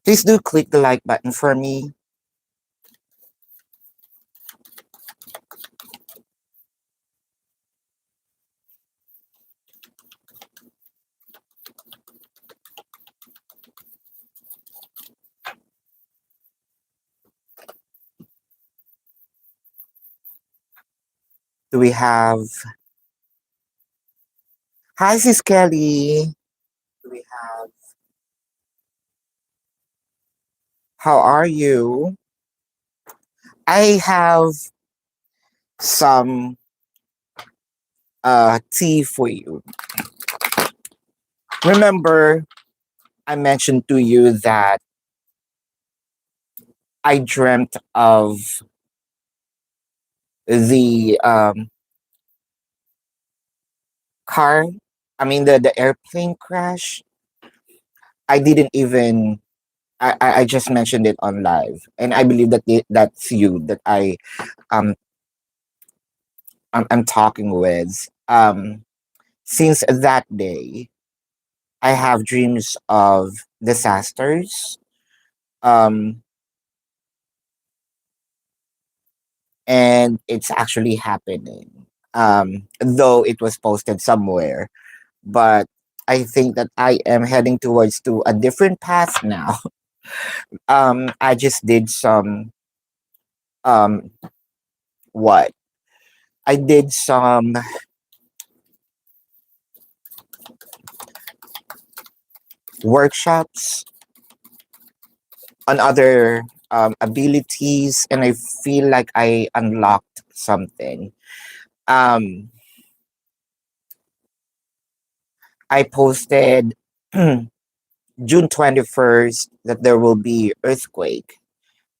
Please do click the like button for me. Do we have? Hi, Sis Kelly. Do we have? How are you? I have some tea for you. Remember, I mentioned to you that I dreamt of the car. I mean, the airplane crash. I didn't even. I just mentioned it on live, and I believe that that's you that um I'm talking with. Since that day, I have dreams of disasters. Um, and it's actually happening. Though it was posted somewhere, but I think that I am heading towards to a different path now. I just did some um what? I did some workshops on other abilities, and I feel like I unlocked something. Um, I posted June 21st that there will be earthquake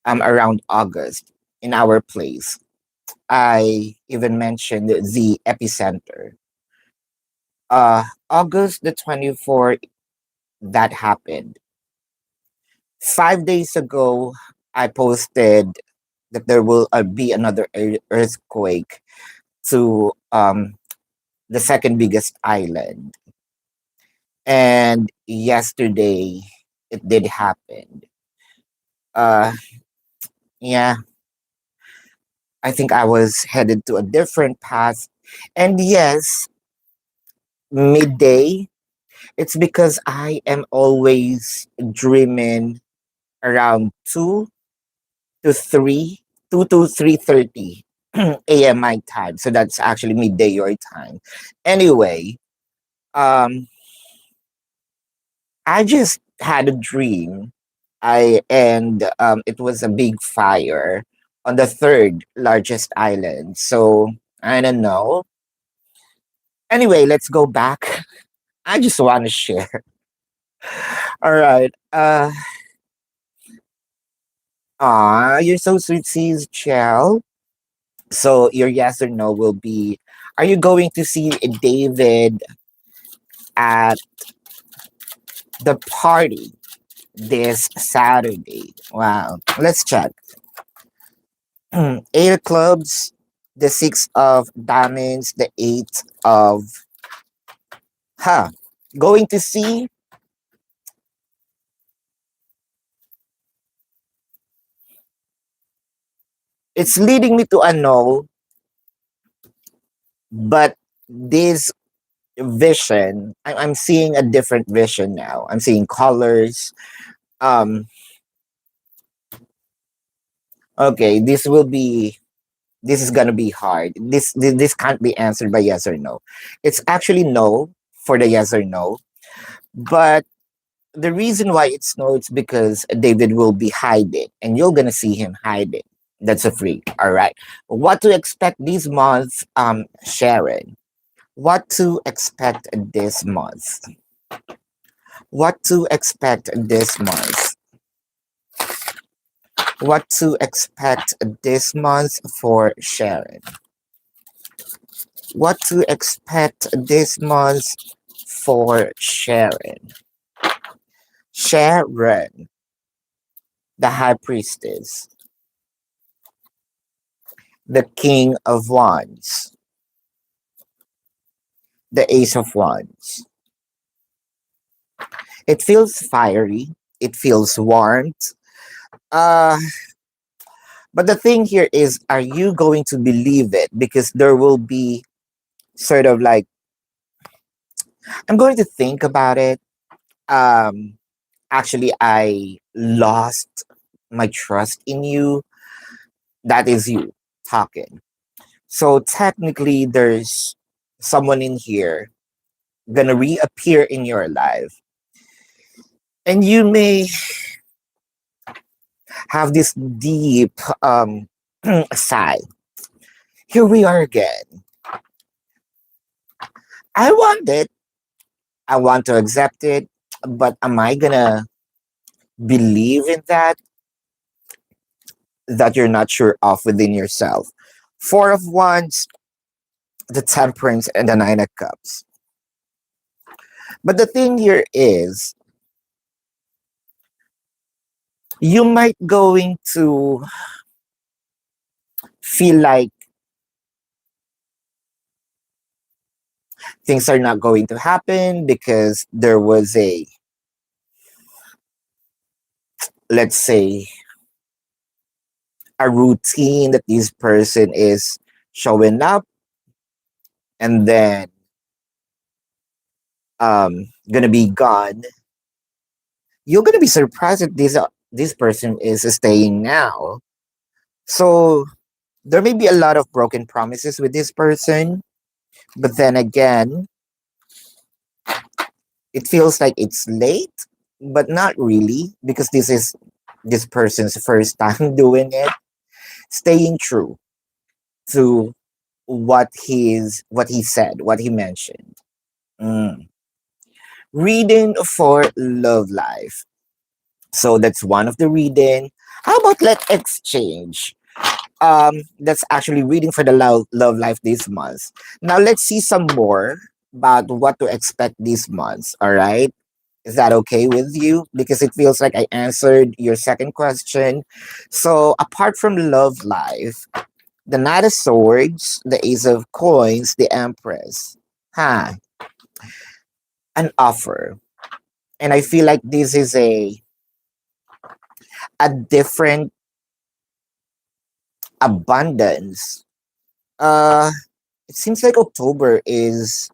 around August in our place. I even mentioned the epicenter. August the 24th, that happened. 5 days ago, I posted that there will be another earthquake to the second biggest island. And yesterday, it did happen. Uh, yeah, I think I was headed to a different path. And yes, midday, it's because I am always dreaming around 2 to 3, 2 to 3:30 a.m. my time. So that's actually midday your time. Anyway, um, I just had a dream. It was a big fire on the third largest island. So I don't know. Anyway, let's go back. I just want to share. All right. You're so sweet, sees Chell. So your yes or no will be: are you going to see David at the party this Saturday? Wow. Let's check. Eight of clubs, the six of diamonds, the eight of huh. Going to see. It's leading me to a no, but this vision, I'm seeing a different vision now. I'm seeing colors. Um, okay, this is gonna be hard. This can't be answered by yes or no. It's actually no for the yes or no, but the reason why it's no, it's because David will be hiding, and you're gonna see him hiding. That's a free. All right. What to expect this month, Sharon? What to expect this month? What to expect this month? What to expect this month for Sharon? What to expect this month for Sharon? Sharon, the High Priestess, the King of Wands, the Ace of Wands. It feels fiery. It feels warmth. Uh, but the thing here is, are you going to believe it? Because there will be sort of like, I'm going to think about it. Um, Actually, I lost my trust in you. That is you talking. So technically, there's someone in here gonna reappear in your life, and you may have this deep sigh. Here we are again. I want it. I want to accept it, but am I gonna believe in that? That you're not sure of within yourself. Four of Wands, the Temperance, and the Nine of Cups. But the thing here is, you might going to feel like things are not going to happen because there was a, let's say, a routine that this person is showing up, and then gonna be gone. You're gonna be surprised that this person is staying now. So there may be a lot of broken promises with this person, but then again, it feels like it's late, but not really, because this is this person's first time doing it. Staying true to what he said, what he mentioned. Mm. Reading for love life. So that's one of the reading. How about let's exchange? That's actually reading for the love life this month. Now let's see some more about what to expect this month. All right. Is that okay with you? Because it feels like I answered your second question. So apart from love life, the Knight of Swords, the Ace of Coins, the Empress. Huh. An offer. And I feel like this is a different abundance. Uh it seems like October is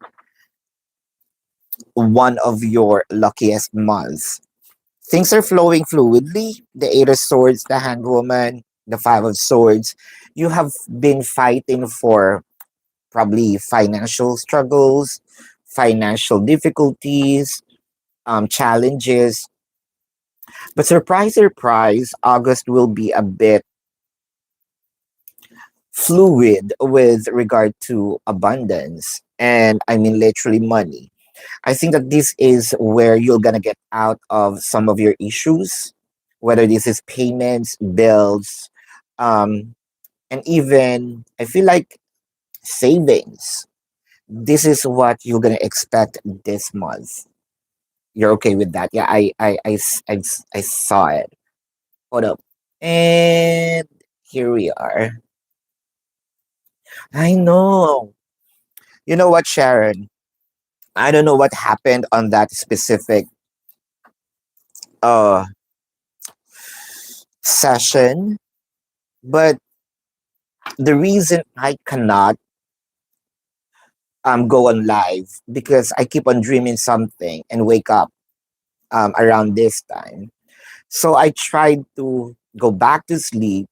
one of your luckiest months. Things are flowing fluidly. The Eight of Swords, the Hangwoman, the Five of Swords. You have been fighting for probably financial struggles, financial difficulties, challenges. But surprise, surprise, August will be a bit fluid with regard to abundance. And I mean, literally money. I think that this is where you're going to get out of some of your issues, whether this is payments, bills, um, and even I feel like savings. This is what you're going to expect this month. You're okay with that? Yeah, I saw it. Hold up. And here we are. I know. You know what, Sharon? I don't know what happened on that specific uh session, but the reason I cannot go on live because I keep on dreaming something and wake up around this time. So I tried to go back to sleep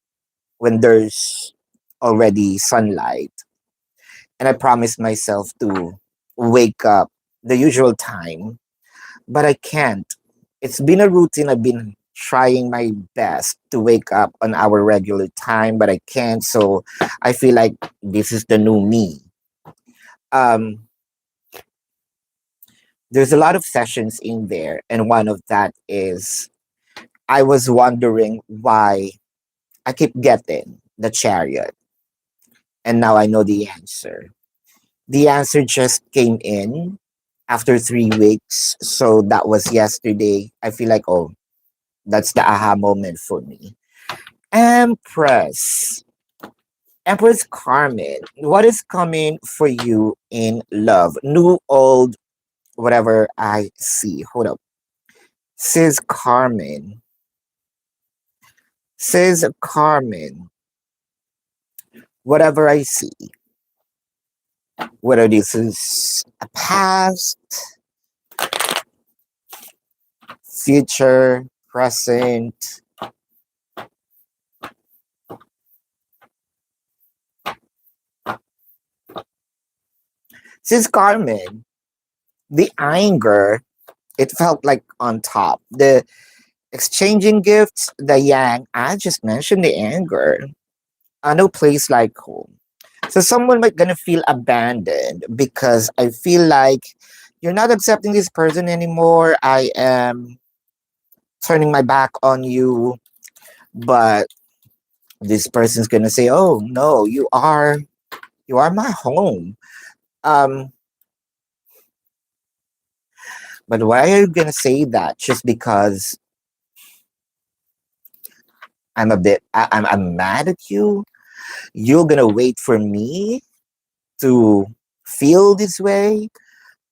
when there's already sunlight, and I promised myself to wake up the usual time, but I can't. It's been a routine. I've been trying my best to wake up on our regular time, but I can't. So I feel like this is the new me. Um, there's a lot of sessions in there, and one of that is I was wondering why I keep getting the chariot, and now I know the answer. The answer just came in after 3 weeks, so that was yesterday. I feel like, oh, that's the aha moment for me. Empress. Empress Carmen, what is coming for you in love? New, old, whatever I see. Hold up. Says Carmen. Says Carmen. Whatever I see, whether this is a past, future, present, says Carmen, the anger, it felt like on top. The exchanging gifts, the yang, I just mentioned the anger. No place like home. So someone might gonna feel abandoned because I feel like you're not accepting this person anymore. I am turning my back on you, but this person's gonna say, "Oh no, you are my home." Um, but why are you gonna say that? Just because I'm mad at you? You're gonna wait for me to feel this way?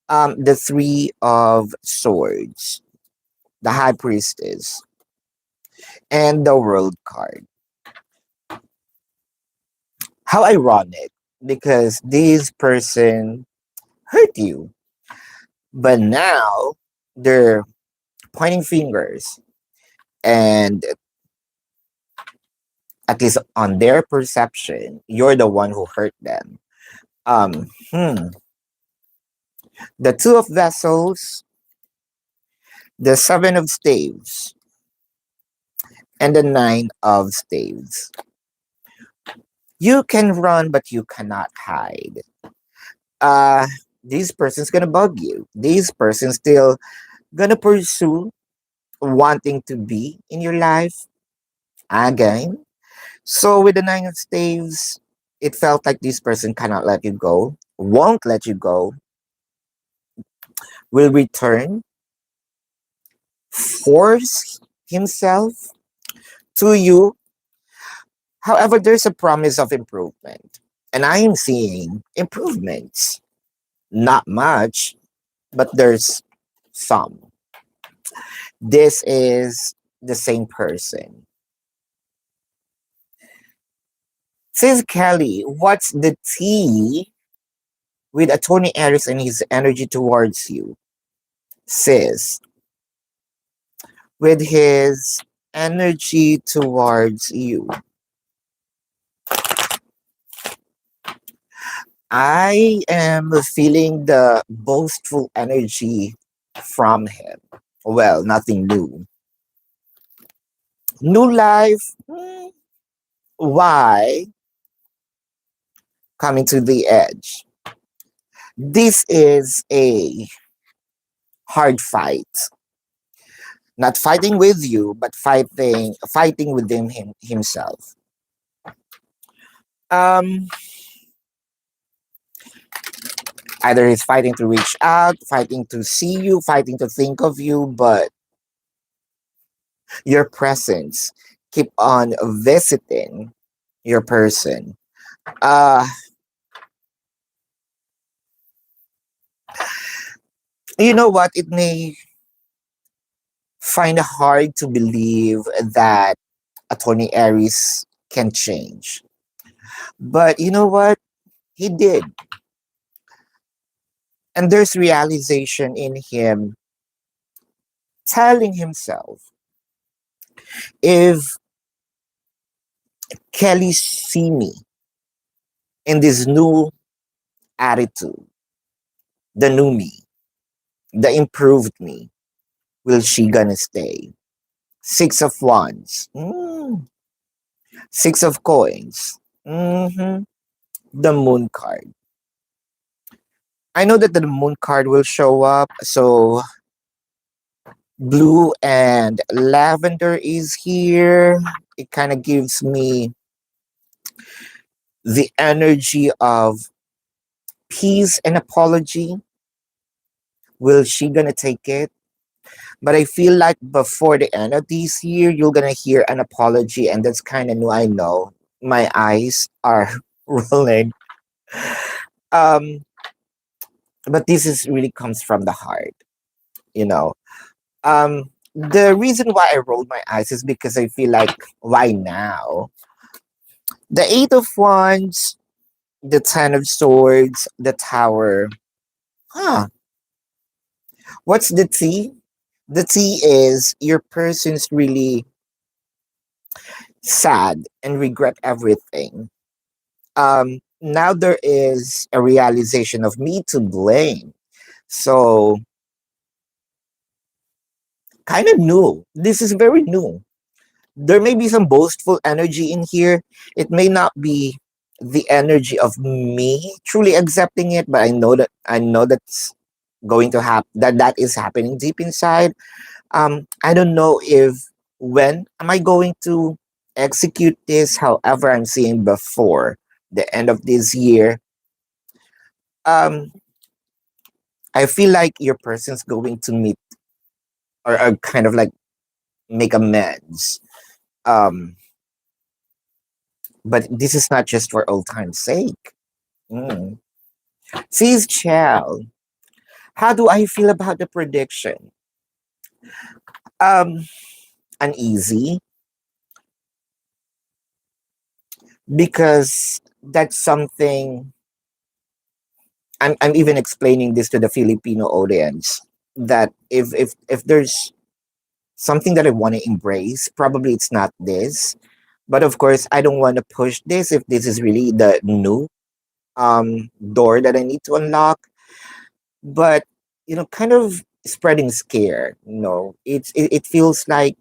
The Three of Swords, the High Priestess, and the World card. How ironic, because this person hurt you, but now they're pointing fingers, and at least on their perception, you're the one who hurt them. Um, hmm. The Two of Vessels, the Seven of Staves, and the Nine of Staves. You can run, but you cannot hide. Uh, this person's gonna bug you. This person's still gonna pursue wanting to be in your life again. So with the Nine of Staves, it felt like this person cannot let you go, won't let you go, will return, force himself to you. However, there's a promise of improvement. And I am seeing improvements. Not much, but there's some. This is the same person. Says Kelly, what's the tea with a Tony Aries and his energy towards you? Sis, with his energy towards you, I am feeling the boastful energy from him. Well, nothing new. New life. Why? Coming to the edge. This is a hard fight. Not fighting with you, but fighting within himself. Um, Either he's fighting to reach out, fighting to see you, fighting to think of you, but your presence keep on visiting your person. Uh, you know what? It may find it hard to believe that a Tony Aries can change. But you know what? He did. And there's realization in him telling himself, if Kelly see me in this new attitude, the new me, the improved me, will she gonna stay? Six of Wands. Six of Coins. hmm The Moon card. I know that the Moon card will show up, so blue and lavender is here. It kind of gives me the energy of peace and apology. Will she gonna take it? But I feel like before the end of this year, you're gonna hear an apology, and that's kind of new. I know my eyes are rolling. Um, but this is really comes from the heart, you know. The reason why I rolled my eyes is because I feel like, why now? The Eight of Wands, the Ten of Swords, the Tower. Huh. What's the tea? The tea is your person's really sad and regret everything. Now there is a realization of me to blame. So kind of new. This is very new. There may be some boastful energy in here. It may not be the energy of me truly accepting it, but I know that's going to happen. That is happening deep inside. I don't know if when am I going to execute this. However, I'm seeing before the end of this year. Um, I feel like your person's going to meet or kind of like make amends. Um, but this is not just for old time's sake. Mm. Sees Chell. How do I feel about the prediction? Um, Uneasy because that's something I'm even explaining this to the Filipino audience that if there's something that I want to embrace, probably it's not this. But of course, I don't want to push this if this is really the new door that I need to unlock. But kind of spreading scare. It feels like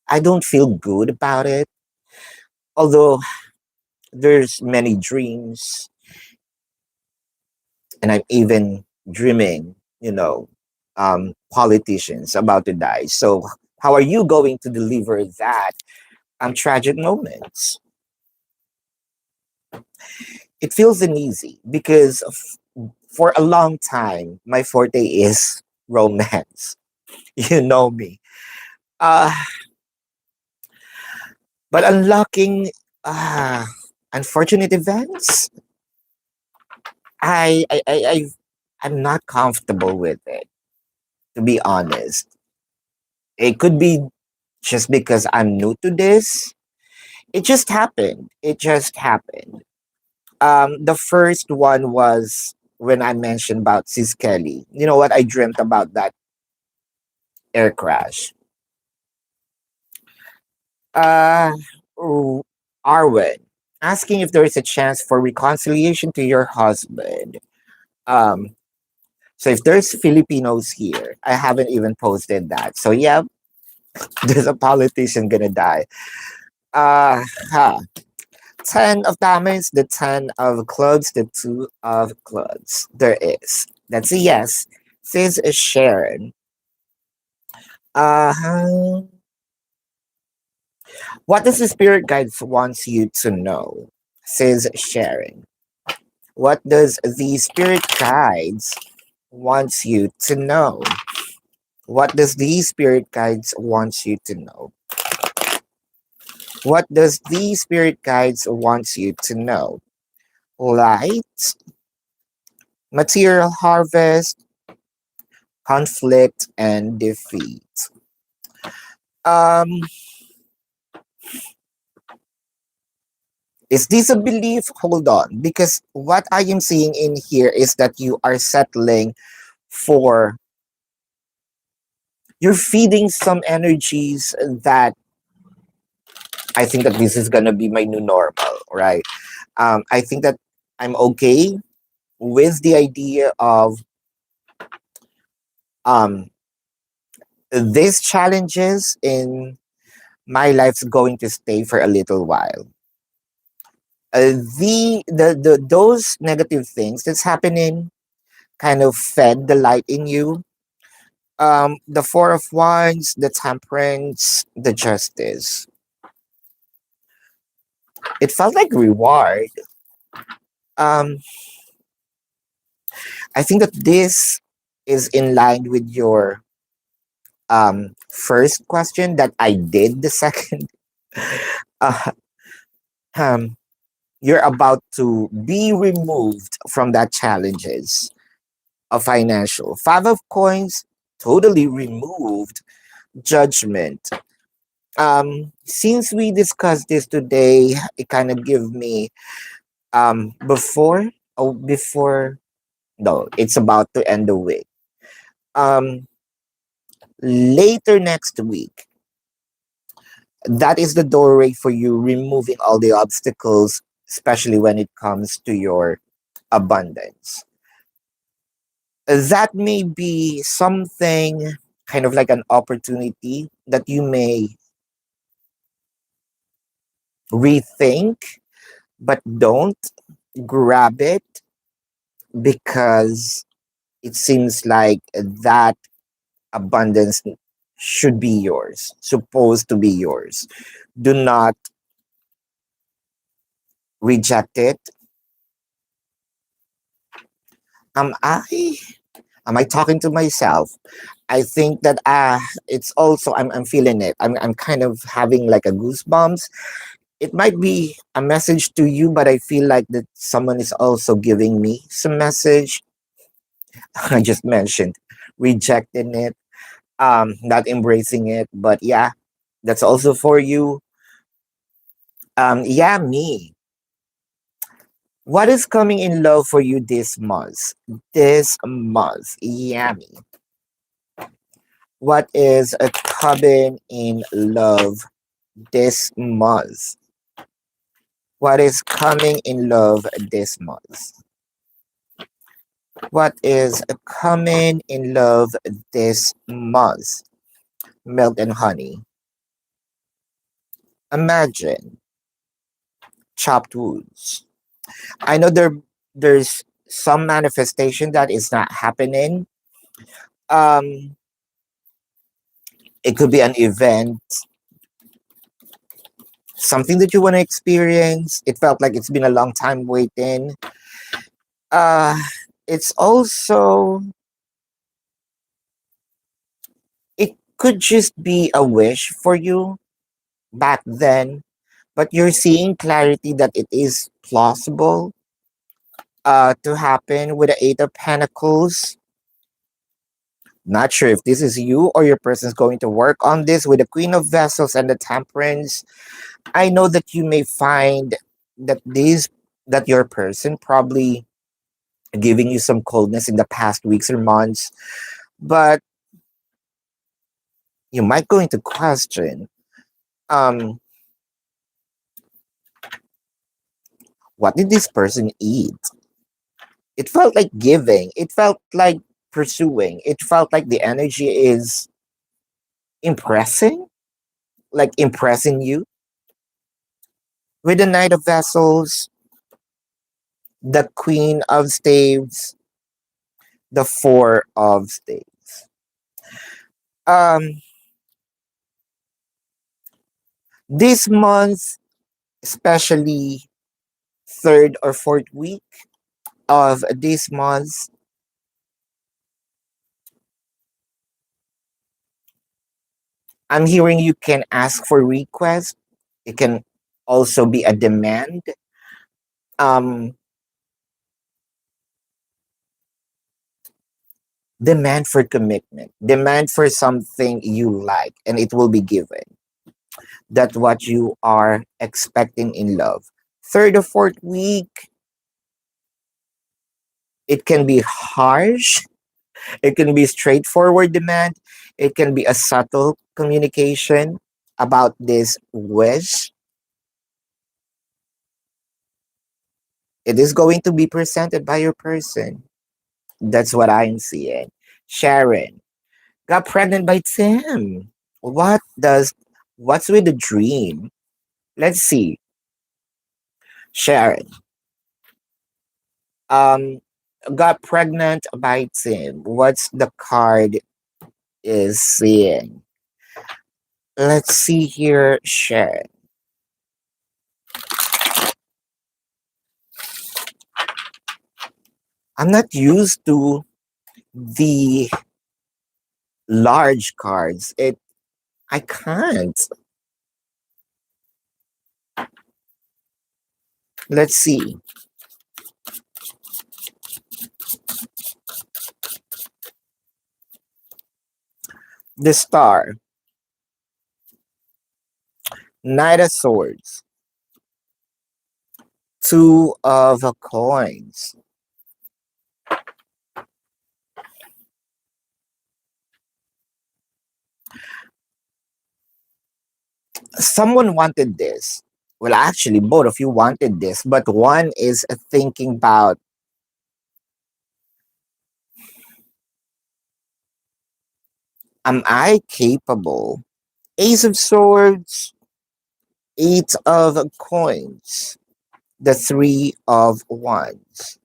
I don't feel good about it. Although there's many dreams, and I'm even dreaming, politicians about to die. So how are you going to deliver that tragic moments? It feels uneasy because for a long time my forte is romance. You know me. Uh, but unlocking uh, unfortunate events, I I'm not comfortable with it. To be honest, it could be just because I'm new to this. It just happened. It just happened. The first one was when I mentioned about Sis Kelly. You know what? I dreamt about that air crash. Uh, R- Arwen, asking if there is a chance for reconciliation to your husband. Um, so if there's Filipinos here, I haven't even posted that. So yeah, there's a politician gonna die. Huh. 10 of diamonds, the 10 of clubs, the 2 of clubs. There is. That's a yes. Says Sharon. Uh, what does the spirit guides wants you to know? Says Sharon. What does the spirit guides wants you to know? What does the spirit guides wants you to know? What does the spirit guides wants you to know? Light, material harvest, conflict, and defeat. Um, is this a belief? Hold on, because what I am seeing in here is that you are settling for you're feeding some energies that I think that this is gonna be my new normal, right? I think that I'm okay with the idea of um these challenges in my life's going to stay for a little while. The those negative things that's happening kind of fed the light in you. The Four of Wands, the Temperance, the Justice. It felt like reward. Um, I think that this is in line with your first question that I did the second. Uh, um, you're about to be removed from that challenges of financial. Five of coins. totally removed judgment. Since we discussed this today, it kind of give me before before no, it's about to end the week. Um, Later next week, that is the doorway for you removing all the obstacles, especially when it comes to your abundance. That may be something kind of like an opportunity that you may rethink, but don't grab it because it seems like that abundance should be yours, supposed to be yours. Do not reject it. I am I talking to myself? I think that it's also I'm feeling it. I'm kind of having like a goosebumps. It might be a message to you, but I feel like that someone is also giving me some message. I just mentioned rejecting it, not embracing it, but yeah, that's also for you. Yeah, me. What is coming in love for you this month? This month, yeah, me. What is coming in love this month? What is coming in love this month? What is coming in love this month? Milk and honey. Imagine chopped woods. I know there's some manifestation that is not happening. Um, it could be an event, something that you want to experience. It felt like it's been a long time waiting. Uh, it's also it could just be a wish for you back then, but you're seeing clarity that it is plausible to happen with the Eight of Pentacles. Not sure if this is you or your person's going to work on this with the Queen of Vessels and the Temperance. I know that you may find that that your person probably giving you some coldness in the past weeks or months, but you might go into question, um, what did this person eat? It felt like giving. It felt like pursuing. It felt like the energy is impressing, like impressing you. With the Knight of Vessels, the Queen of Staves, the Four of Staves. Um, this month, especially third or fourth week of this month, I'm hearing you can ask for request. It can also be a demand. Um, Demand for commitment, demand for something you like, and it will be given. That's what you are expecting in love. Third or fourth week, it can be harsh, it can be straightforward demand, it can be a subtle communication about this wish. It is going to be presented by your person. That's what I'm seeing. Sharon got pregnant by Tim. What's with the dream? Let's see. Sharon um got pregnant by Tim. What's the card is seeing? Let's see here, Sharon. I'm not used to the large cards. It I can't. Let's see. The Star, Knight of Swords, Two of Coins. Someone wanted this. Well, actually, both of you wanted this, but one is thinking about, am I capable? Ace of Swords, Eight of Coins, the Three of Wands.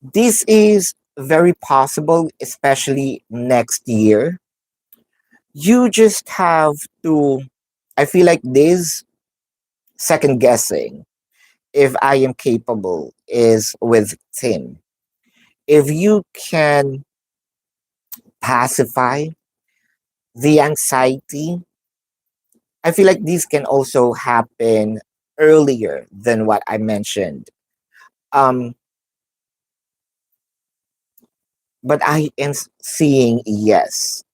This is very possible, especially next year. You just have to, I feel like this second guessing if I am capable is with Tim. If you can pacify the anxiety, I feel like this can also happen earlier than what I mentioned. Um, but I am seeing yes.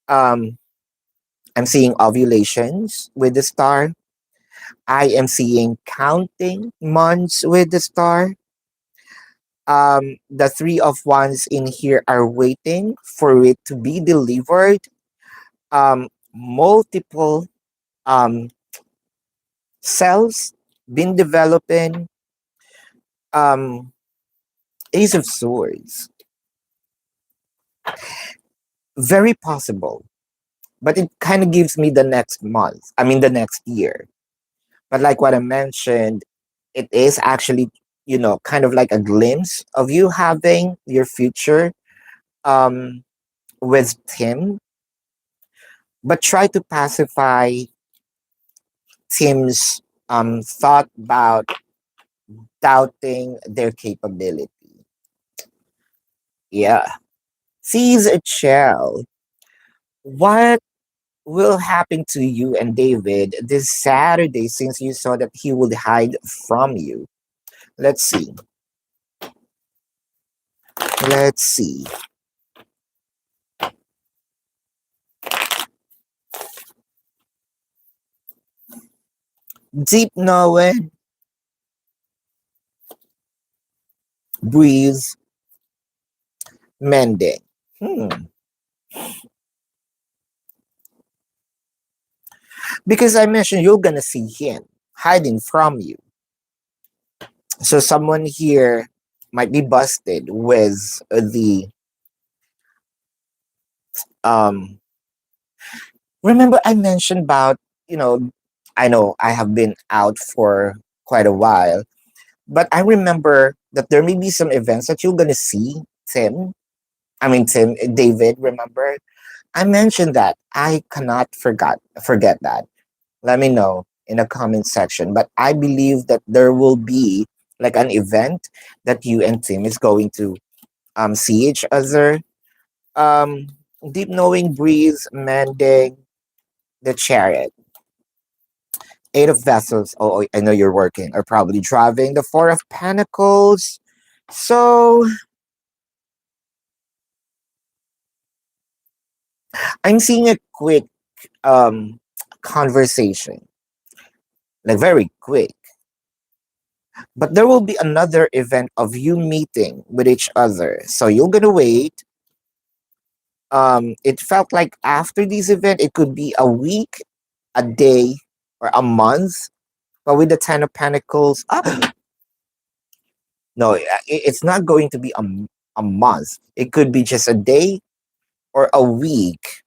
Um, I'm seeing ovulations with the star. I am seeing counting months with the star. The Three of Wands in here are waiting for it to be delivered. Multiple um cells been developing. Um, Ace of Swords, very possible, but it kind of gives me the next month. I mean, the next year. But like what I mentioned, it is actually, kind of like a glimpse of you having your future um, with Tim. But try to pacify Tim's thought about doubting their capability. Yeah. Sees a child. What will happen to you and David this Saturday since you saw that he would hide from you? Let's see. Let's see. Deep knowing, breeze, mending. Hmm. Because I mentioned you're gonna see him hiding from you. So someone here might be busted with the um remember I mentioned about, you know, I know I have been out for quite a while, but I remember that there may be some events that you're gonna see Tim. I mean Tim, David, remember? I mentioned that. I cannot forget that. Let me know in the comment section. But I believe that there will be like an event that you and Tim is going to see each other. Um Deep knowing, breeze, mending, the chariot. Eight of vessels. Oh, I know you're working or probably driving. The Four of Pentacles. So I'm seeing a quick um conversation, like very quick. But there will be another event of you meeting with each other. So you're gonna wait. It felt like after this event, it could be a week, a day, or a month. But with the Ten of Pentacles, no, it's not going to be a month. It could be just a day or a week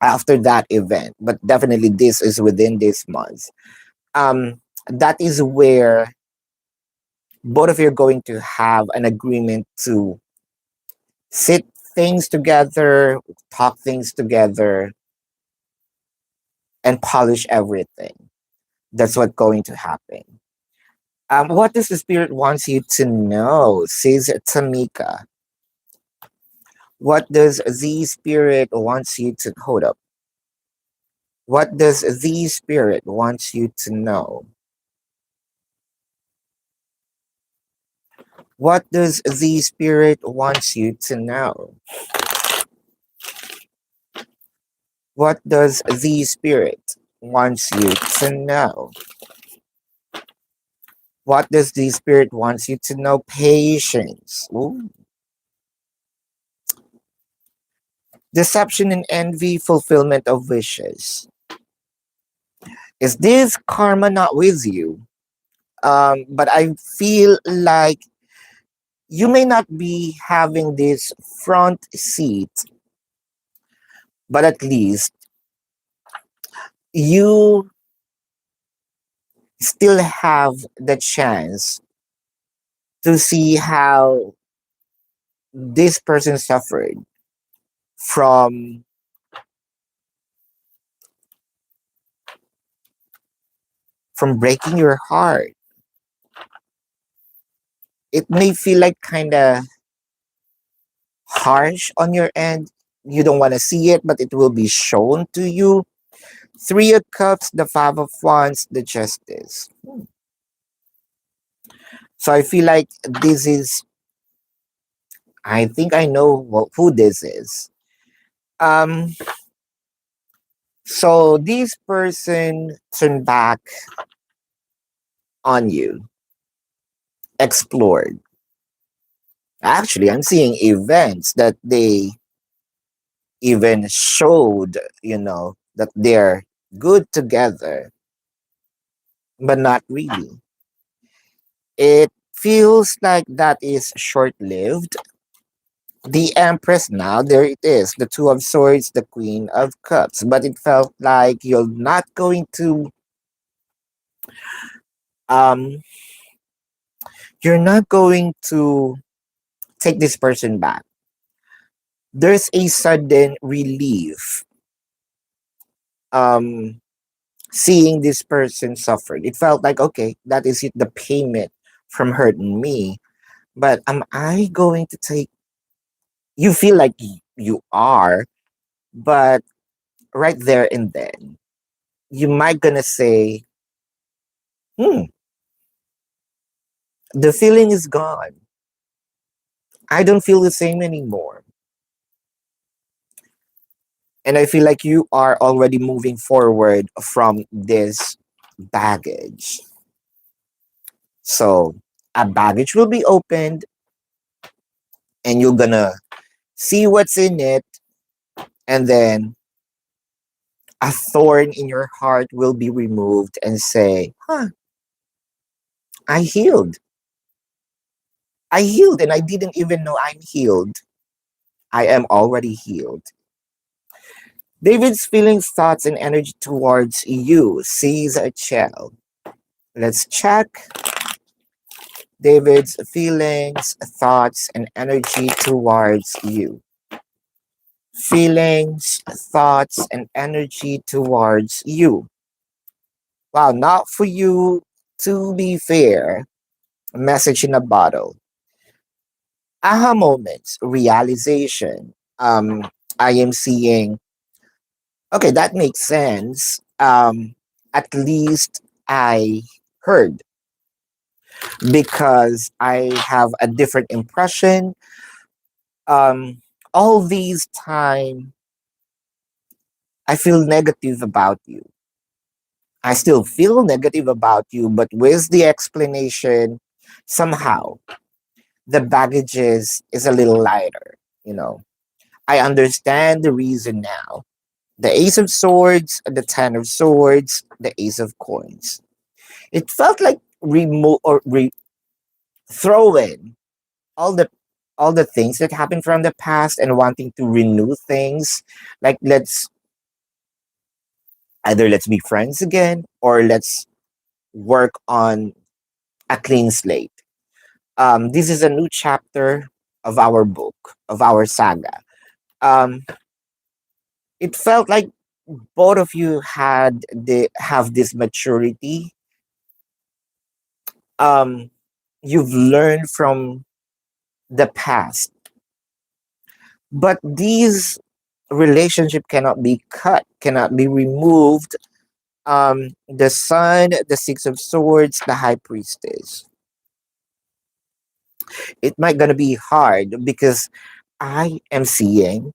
after that event. But definitely, this is within this month. That is where both of you are going to have an agreement to sit things together, talk things together, and polish everything. That's what's going to happen. What does the spirit wants you to know? Says Tamika. What does the spirit wants you to hold up? What does the spirit wants you to know? What does the spirit wants you to know? What does the spirit wants you to know? What does the spirit wants you to know? Patience. Ooh. Deception and envy, fulfillment of wishes. Is this karma not with you? But I feel like you may not be having this front seat, but at least you still have the chance to see how this person suffered from breaking your heart. It may feel like kind of harsh on your end. You don't want to see it, but it will be shown to you. Three of Cups, the Five of Wands, the Justice. So I feel like this is, I think I know who this is. Um, so this person turned back on you, explored. Actually, I'm seeing events that they even showed, that they're good together, but not really. It feels like that is short lived. The Empress now, there it is, the Two of Swords, the Queen of Cups. But it felt like you're not going to um you're not going to take this person back. There's a sudden relief um seeing this person suffered. It felt like, okay, that is it, the payment from hurting me. But am I going to take, you feel like you are, but right there and then, you might gonna say, hmm, the feeling is gone. I don't feel the same anymore. And I feel like you are already moving forward from this baggage. So a baggage will be opened and you're gonna see what's in it, and then a thorn in your heart will be removed and say, huh, I healed. I healed and I didn't even know I'm healed. I am already healed. David's feelings, thoughts, and energy towards you sees a child. Let's check David's feelings, thoughts, and energy towards you. Feelings, thoughts, and energy towards you. Wow, not for you, to be fair. A message in a bottle. Aha moments, realization. I am seeing, okay, that makes sense. At least I heard, because I have a different impression. All these time, I feel negative about you. I still feel negative about you, but with the explanation, somehow the baggage is a little lighter. You know, I understand the reason now. The Ace of Swords, the Ten of Swords, the Ace of Coins. It felt like remove or throw in all the things that happened from the past and wanting to renew things. Like, let's be friends again, or let's work on a clean slate. This is a new chapter of our book, of our saga. Um, it felt like both of you have this maturity. Um, you've learned from the past, but these relationship cannot be cut, cannot be removed. The Sun, the Six of Swords, the High Priestess. It might gonna be hard because I am seeing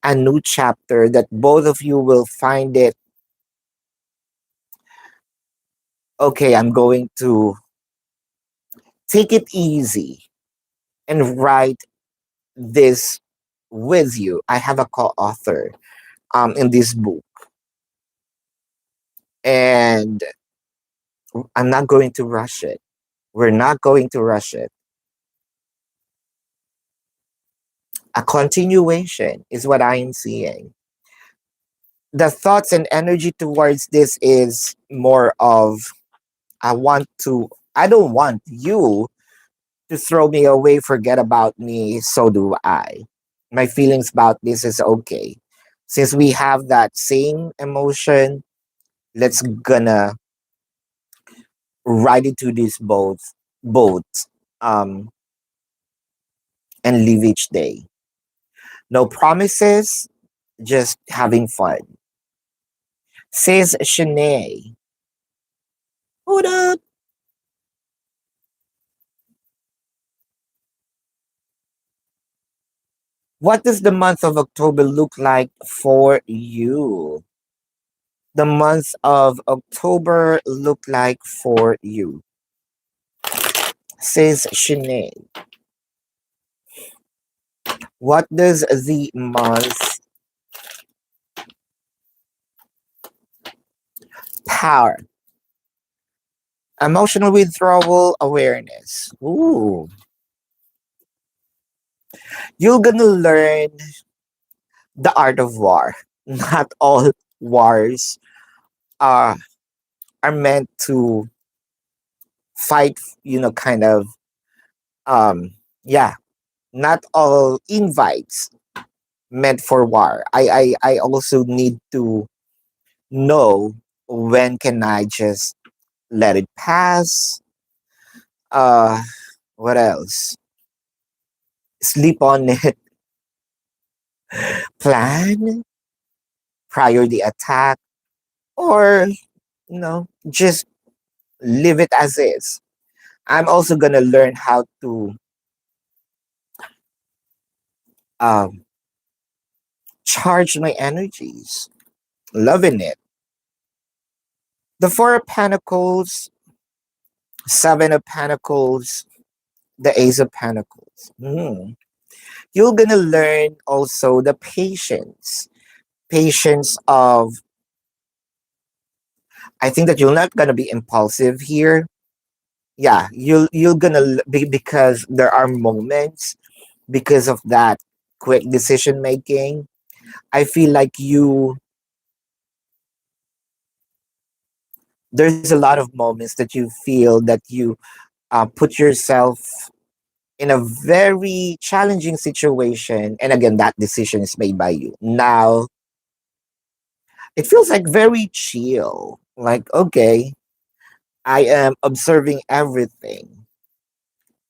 a new chapter that both of you will find it okay. I'm going to take it easy and write this with you. I have a co-author in this book, and I'm not going to rush it. We're not going to rush it. A continuation is what I am seeing. The thoughts and energy towards this is more of I don't want you to throw me away, forget about me, so do I. My feelings about this is okay. Since we have that same emotion, let's gonna ride into this boat um and live each day. No promises, just having fun. Says Shanae. Hold up. What does the month of October look like for you? The month of October look like for you? Says Shanae. What does the month power? Emotional withdrawal awareness. Ooh. You're gonna learn the art of war. Not all wars are are meant to fight, kind of um yeah, not all invites meant for war. I also need to know when can I just let it pass. Uh what else? Sleep on it, plan prior the attack, or just leave it as is. I'm also gonna learn how to um charge my energies. Loving it. The Four of Pentacles, Seven of Pentacles, the Ace of Pentacles. You're gonna learn also the patience of. I think that you're not gonna be impulsive here. Yeah, you're gonna be, because there are moments because of that quick decision making. I feel like there's a lot of moments that you feel that you put yourself in a very challenging situation, and again that decision is made by you. Now it feels like very chill, like okay, I am observing everything.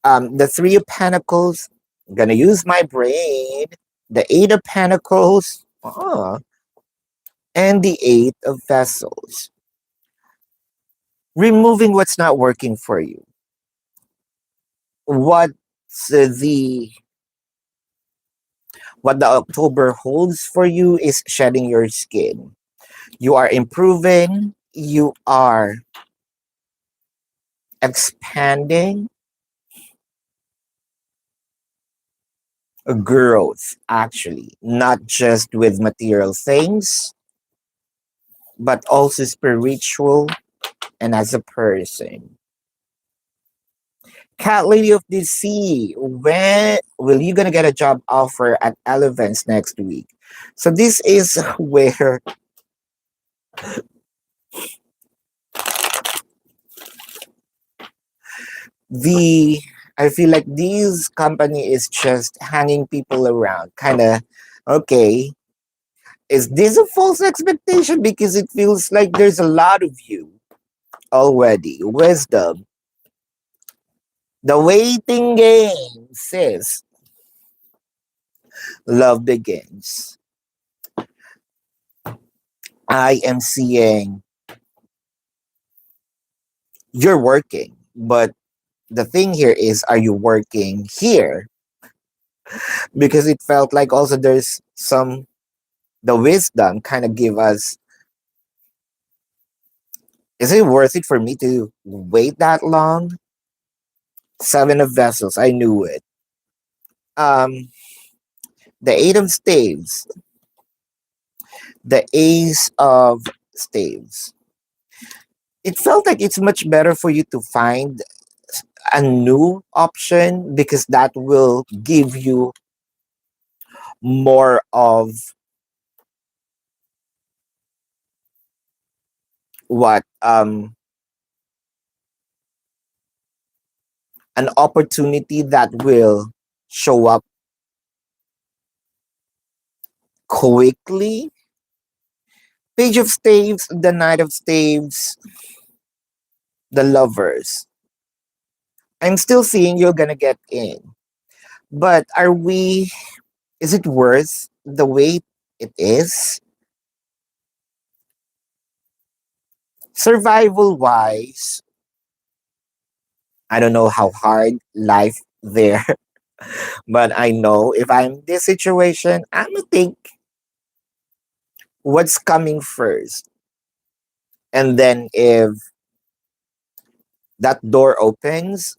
The Three of Pentacles, I'm gonna use my brain. The Eight of Pentacles, and the Eight of Vessels, removing what's not working for you. What the what the October holds for you is shedding your skin. You are improving, you are expanding, growth, actually, not just with material things, but also spiritual and as a person. Cat Lady of the Sea, when will you gonna get a job offer at Elevance next week? So this is where the I feel like this company is just hanging people around, kind of. Okay, is this a false expectation? Because it feels like there's a lot of you already. Wisdom, the waiting game says love begins. I am seeing you're working, but the thing here is, are you working here? Because it felt like also there's some, the wisdom kind of give us, is it worth it for me to wait that long? Seven of vessels, I knew it. Um, the eight of staves, the ace of staves. It felt like it's much better for you to find a new option because that will give you more of what, an opportunity that will show up quickly. Page of staves, the knight of staves, the lovers. I'm still seeing you're gonna get in, but are we, is it worth the wait it is? Survival wise, I don't know how hard life there, but I know if I'm in this situation, I'm gonna think what's coming first. And then if that door opens,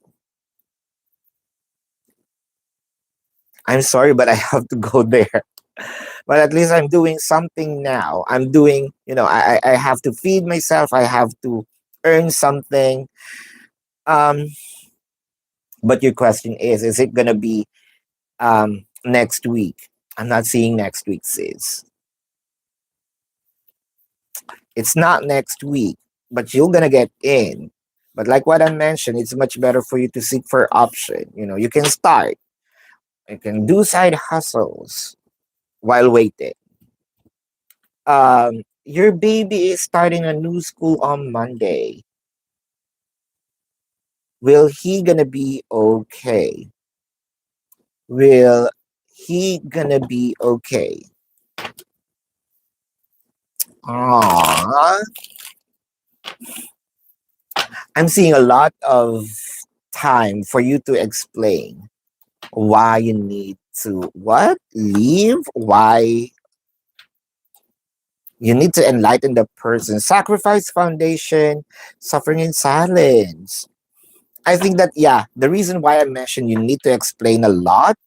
I'm sorry, but I have to go there. But at least I'm doing something now. I'm doing, I have to feed myself. I have to earn something. Um, but your question is it gonna be next week? I'm not seeing next week, sis. It's not next week, but you're gonna get in. But like what I mentioned, it's much better for you to seek for option. You can start. You can do side hustles while waiting. Your baby is starting a new school on Monday. Will he gonna be okay? Will he gonna be okay? Aww. I'm seeing a lot of time for you to explain why you need to what? Leave? Why you need to enlighten the person. Sacrifice foundation, suffering in silence. I think that yeah, the reason why I mentioned you need to explain a lot,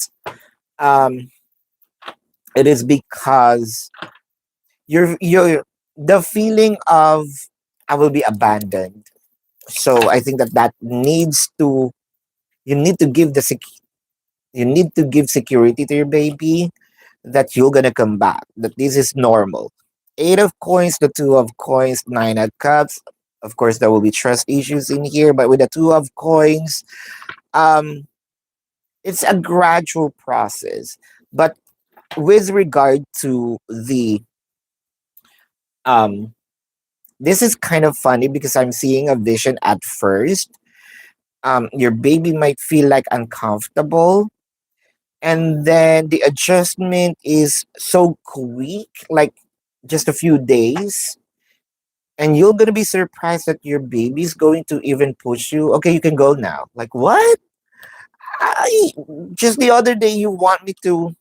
um, it is because you're the feeling of I will be abandoned. So I think that needs to, you need to give you need to give security to your baby that you're gonna come back. That this is normal. Eight of coins, the two of coins, nine of cups. Of course, there will be trust issues in here, but with the two of coins, um, it's a gradual process. But with regard to the um this is kind of funny because I'm seeing a vision at first. Your baby might feel like uncomfortable, and then the adjustment is so quick, like just a few days, and you're gonna be surprised that your baby's going to even push you. Okay, you can go now. Like what? I, just the other day you want me to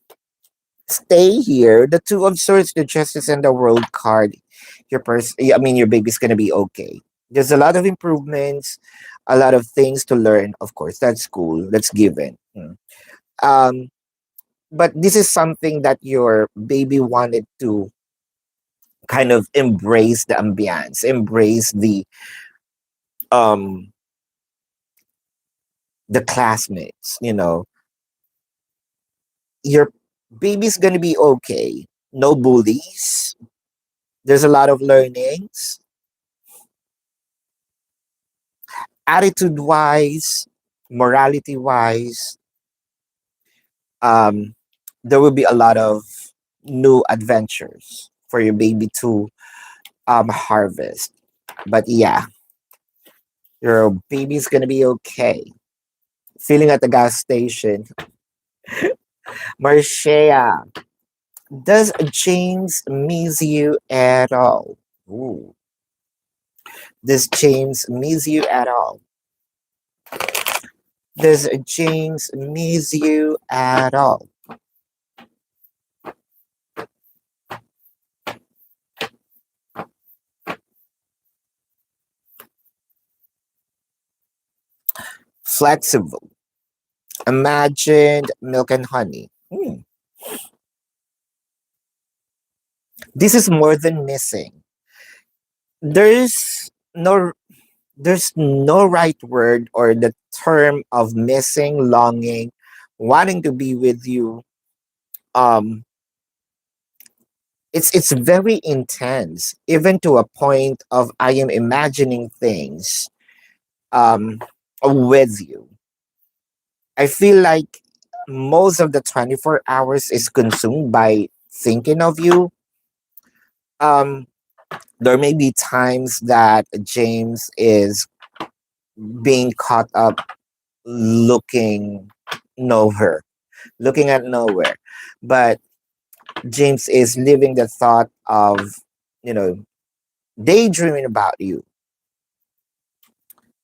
stay here. The two of swords, the justice, and the world card. Your baby's gonna be okay. There's a lot of improvements, a lot of things to learn. Of course, that's cool. That's given. Um, but this is something that your baby wanted to kind of embrace the ambience, embrace um the classmates. Your baby's gonna be okay. No bullies. There's a lot of learnings attitude wise, morality wise, um, there will be a lot of new adventures for your baby to harvest. But yeah, your baby's gonna be okay. Feeling at the gas station. Marcia, does James miss you at all? Ooh. Does James miss you at all? Does James miss you at all? Flexible. Imagined milk and honey. This is more than missing. There's no there's no right word or the term of missing, longing, wanting to be with you. Um it's very intense, even to a point of I am imagining things um with you. I feel like most of the 24 hours is consumed by thinking of you. Um there may be times that James is being caught up looking nowhere, looking at nowhere. But James is living the thought of, you know, daydreaming about you.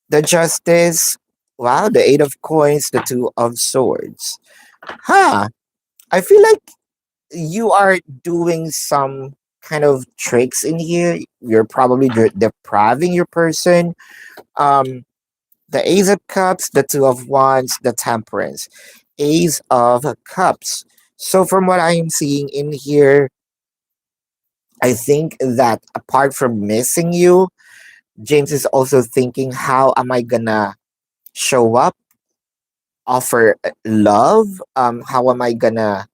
The Justice, wow, the Eight of Coins, the Two of Swords. Huh. I feel like you are doing some kind of tricks in here. You're probably depriving your person. Um, the Ace of Cups, the Two of Wands, the Temperance. Ace of Cups. So from what I am seeing in here, I think that apart from missing you, James is also thinking, how am I gonna show up, offer love? How am I gonna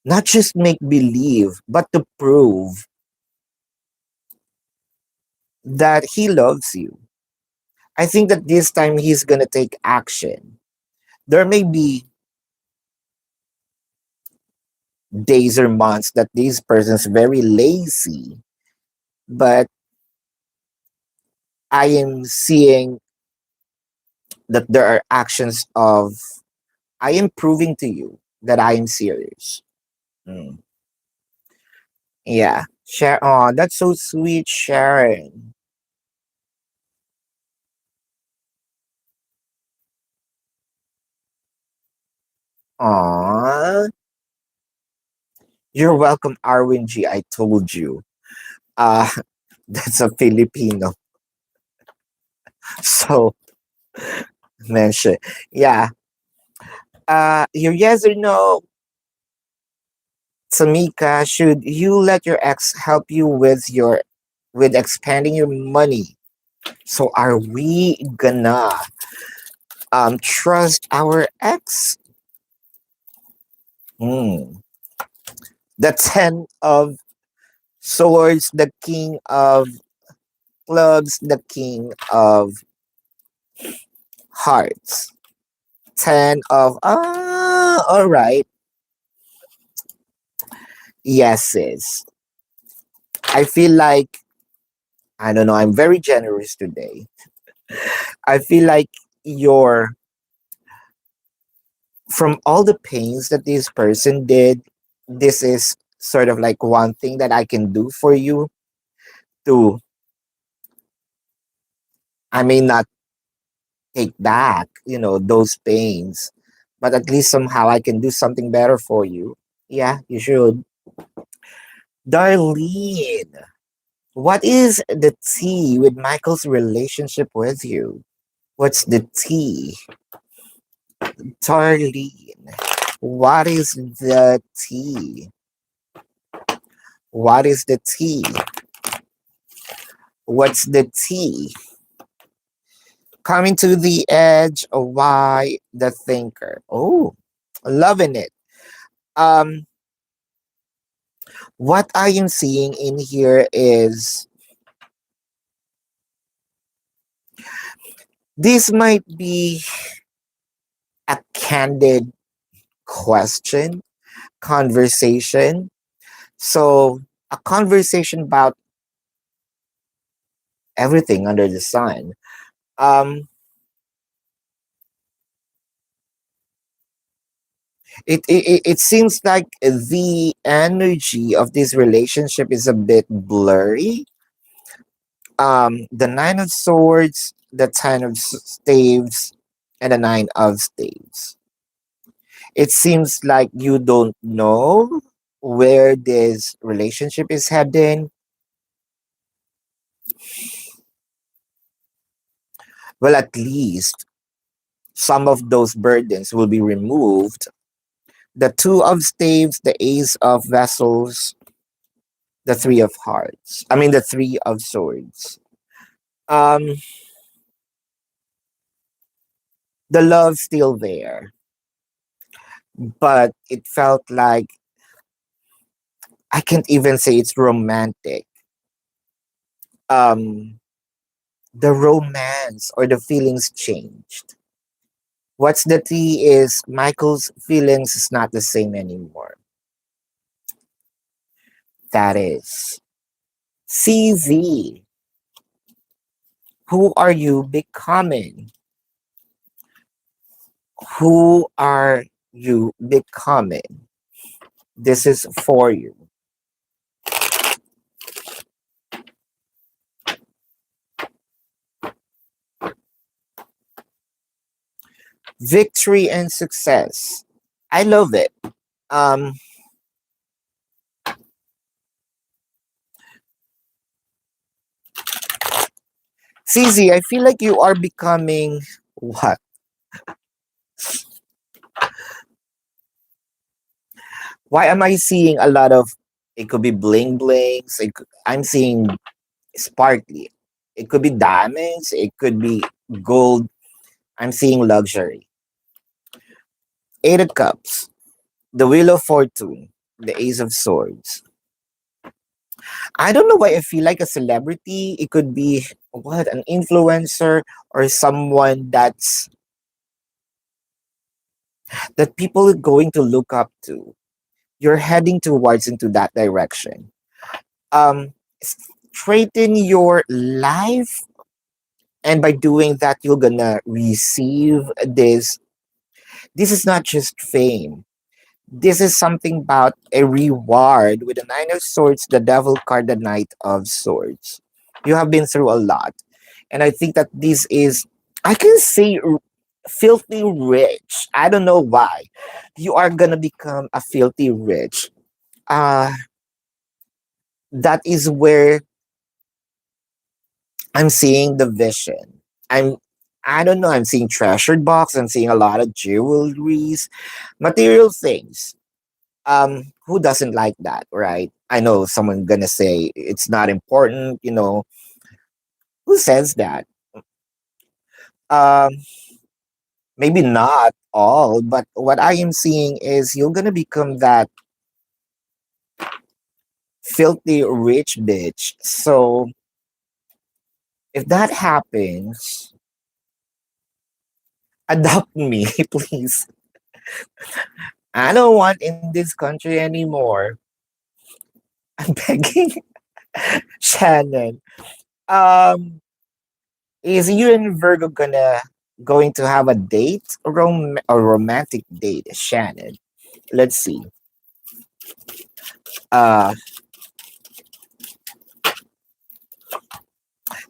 not just make believe, but to prove that he loves you? I think that this time he's gonna take action. There may be days or months that this person's very lazy, but I am seeing that there are actions of I am proving to you that I am serious. Mm. Yeah. Share. Oh, that's so sweet, Sharon. Aw. You're welcome, Arwin G. I told you. Uh, that's a Filipino. So, mention. Yeah. Your yes or no, Tamika, should you let your ex help you with expanding your money? So are we gonna trust our ex? Hmm. The 10 of swords, the king of clubs, the king of hearts. 10 of all right. Yeses. I feel like I don't know, I'm very generous today. I feel like you're from all the pains that this person did, this is sort of like one thing that I can do for you to I may not take back, those pains, but at least somehow I can do something better for you. Yeah, you should. Darlene, what is the tea with Michael's relationship with you? What's the tea? Darlene, what is the tea? What is the tea? What's the tea? Coming to the edge, why the thinker? Oh, loving it. Um, what I am seeing in here is this might be a candid question, conversation. So, a conversation about everything under the sun. Um, it seems like the energy of this relationship is a bit blurry. The Nine of Swords, the Ten of Staves, and the Nine of Staves. It seems like you don't know where this relationship is heading. Well, at least some of those burdens will be removed. The Two of Staves, the Ace of Vessels, the Three of Hearts. I mean, the Three of Swords. Um, the love's still there, but it felt like I can't even say it's romantic. Um, the romance or the feelings changed. What's the tea is Michael's feelings is not the same anymore. That is CZ. Who are you becoming? Who are you becoming? This is for you. Victory and success. I love it. Um, CZ, I feel like you are becoming what? Why am I seeing a lot of? It could be bling blings. I'm seeing sparkly. It could be diamonds. It could be gold. I'm seeing luxury. Eight of Cups, the Wheel of Fortune, the Ace of Swords. I don't know why I feel like a celebrity. It could be what an influencer or someone that people are going to look up to. You're heading towards into that direction. Um, Straighten your life, and by doing that, you're gonna receive this. This is not just fame. This is something about a reward with the Nine of Swords, the Devil card, the Knight of Swords. You have been through a lot. And I think that this is, I can say, filthy rich. I don't know why. You are going to become a filthy rich. Uh, that is where I'm seeing the vision. I'm, I don't know, I'm seeing treasured box. I'm seeing a lot of jewelries, material things. Who doesn't like that, right? I know someone gonna say it's not important, who says that? um Maybe not all, but what I am seeing is you're gonna become that filthy rich bitch. So if that happens, adopt me please. I don't want in this country anymore. I'm begging. Shannon, um is you and Virgo going to have a date, a romantic date, Shannon? Let's see. Uh,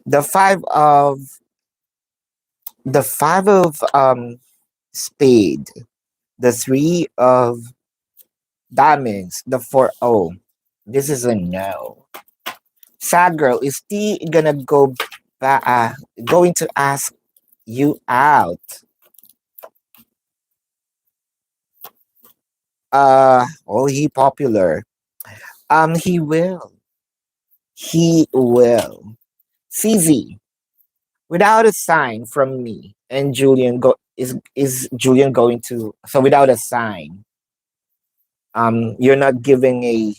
the five of spade, the three of diamonds, the four. Oh, this is a no. Sad girl, is T gonna going to ask you out? Oh, he popular. He will. He will. CZ, without a sign from me and Julian is Julian going to, so without a sign, you're not giving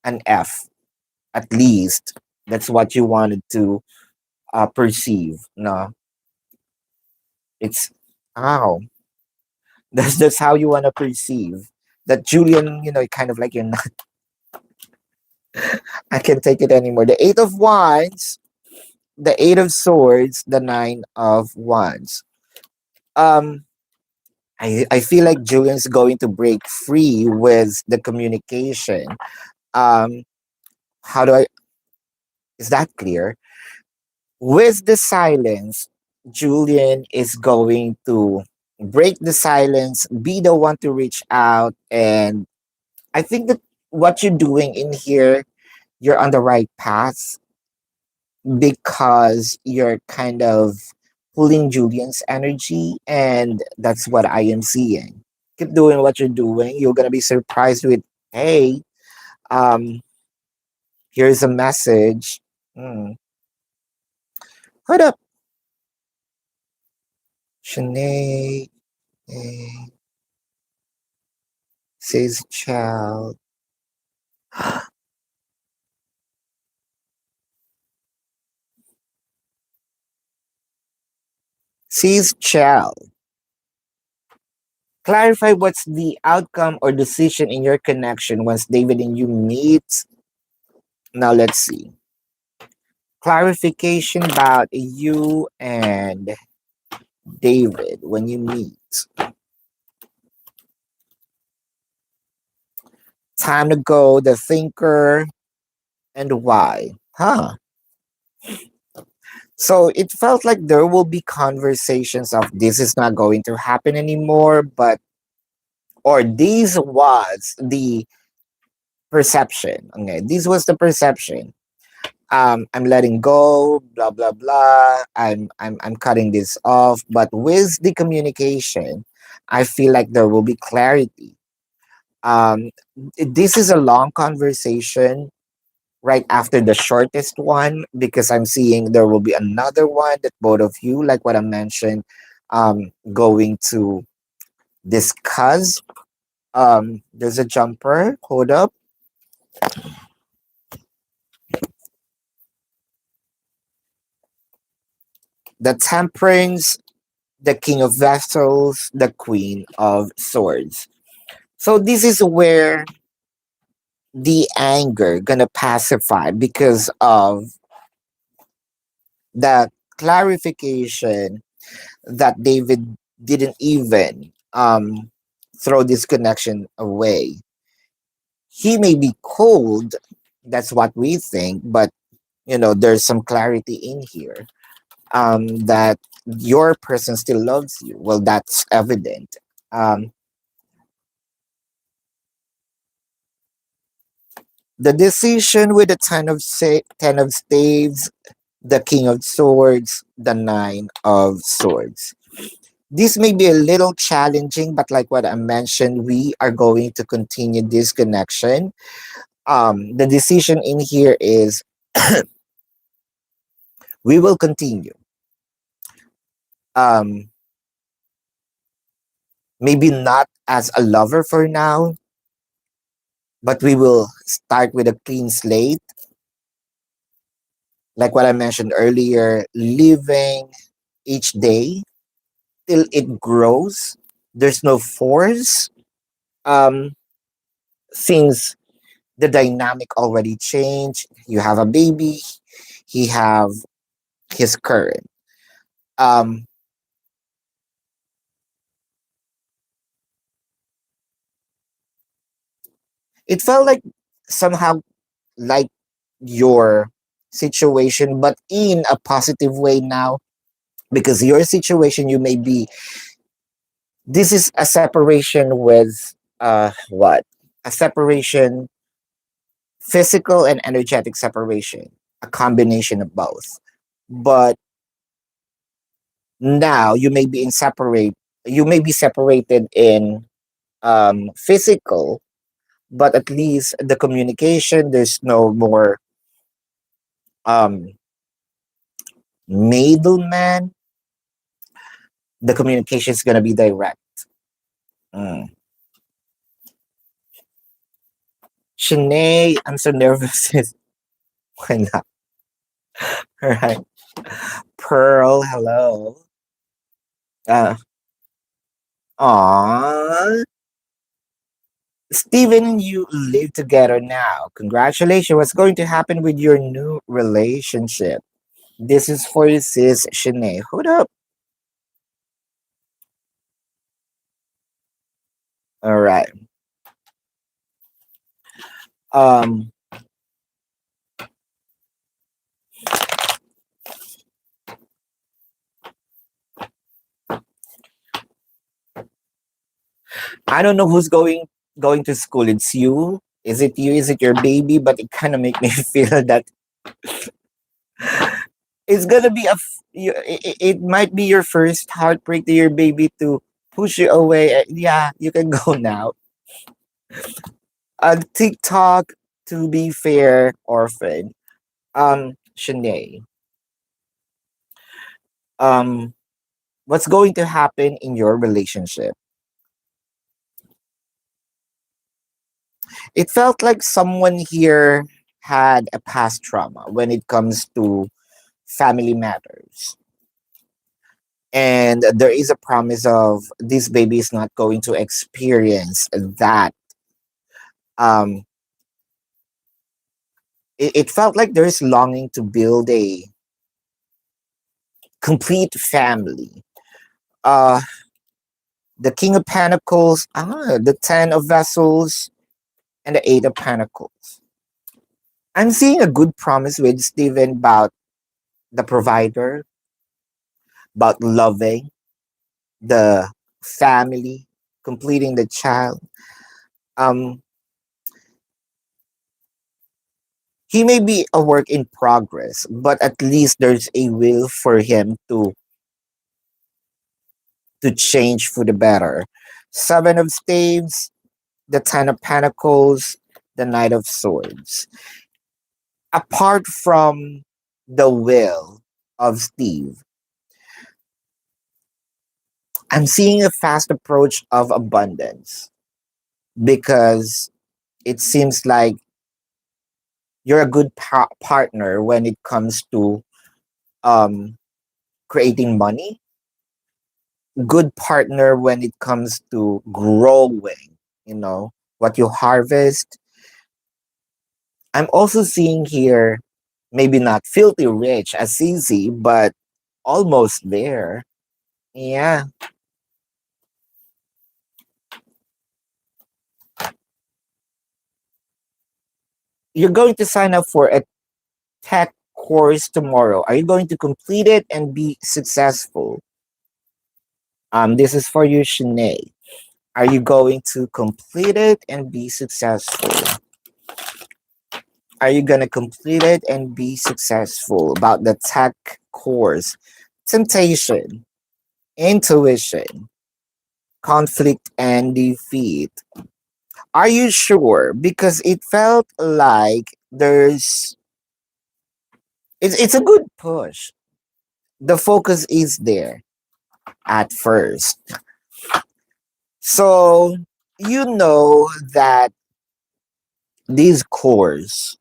an F, at least that's what you wanted to perceive. No, it's how that's how you want to perceive that Julian, kind of like you're not. I can't take it anymore. The Eight of Wands, the Eight of Swords, the Nine of Wands. um I feel like Julian's going to break free with the communication. Um, how do I? Is that clear? With the silence, Julian is going to break the silence, be the one to reach out. And I think that what you're doing in here, you're on the right path because you're kind of pulling Julian's energy. And that's what I am seeing. Keep doing what you're doing. You're going to be surprised with, hey, um, here's a message. Hmm. Hold up, Shanae. Says child. Says child. Clarify what's the outcome or decision in your connection once David and you meet. Now let's see. Clarification about you and David when you meet. Time to go, the thinker, and why. Huh. So it felt like there will be conversations of this is not going to happen anymore, but or this was the perception. Okay, this was the perception. I'm letting go, blah blah blah. I'm cutting this off. But with the communication, I feel like there will be clarity. Um, this is a long conversation right after the shortest one because I'm seeing there will be another one that both of you, like what I mentioned, going to discuss. There's a jumper. Hold up. The temperance, the king of vessels, the queen of swords. So this is where the anger gonna pacify because of the clarification that David didn't even throw this connection away. He may be cold, that's what we think, but there's some clarity in here that your person still loves you. Well, that's evident. Um, the decision with the ten of staves, the king of swords, the nine of swords. This may be a little challenging, but like what I mentioned, we are going to continue this connection. The decision in here is we will continue. Um, Maybe not as a lover for now, but we will start with a clean slate. Like what I mentioned earlier, living each day till it grows. There's no force. Um, since the dynamic already changed, you have a baby, he have his current. Um, it felt like somehow like your situation, but in a positive way now, because your situation, you may be, this is a separation with what? A separation, physical and energetic separation, a combination of both. But now you may be separated in physical, but at least the communication, there's no more um middleman. The communication is going to be direct. Mm. Shanae, I'm so nervous. Why not? All right. Pearl, hello. Uh, Aw. Steven and you live together now. Congratulations. What's going to happen with your new relationship? This is for you, sis Shanae. Hold up. All right. Um, I don't know who's going to school. It's you. Is it you? Is it your baby? But it kind of make me feel that it's gonna be it might be your first heartbreak to your baby to push you away. Yeah, you can go now. TikTok. To be fair, orphan. Shanae. Um, what's going to happen in your relationship? It felt like someone here had a past trauma when it comes to family matters. And there is a promise of this baby is not going to experience that. Um, it felt like there's longing to build a complete family. Uh, the King of Pentacles, the Ten of Vessels, and the Eight of Pentacles. I'm seeing a good promise with Stephen about the provider, about loving the family, completing the child. Um, he may be a work in progress, but at least there's a will for him to change for the better. Seven of Staves, the Ten of Pentacles, the Knight of Swords. Apart from the will of Steve, I'm seeing a fast approach of abundance because it seems like you're a good partner when it comes to um, creating money, good partner when it comes to growing, you know, what you harvest. I'm also seeing here, maybe not filthy rich as easy, but almost there. Yeah. You're going to sign up for a tech course tomorrow. Are you going to complete it and be successful? This is for you, Shanae. Are you going to complete it and be successful? Are you going to complete it and be successful about the tech course? Temptation, intuition, conflict, and defeat. Are you sure? Because it felt like it's a good push. The focus is there at first. So you know that these cores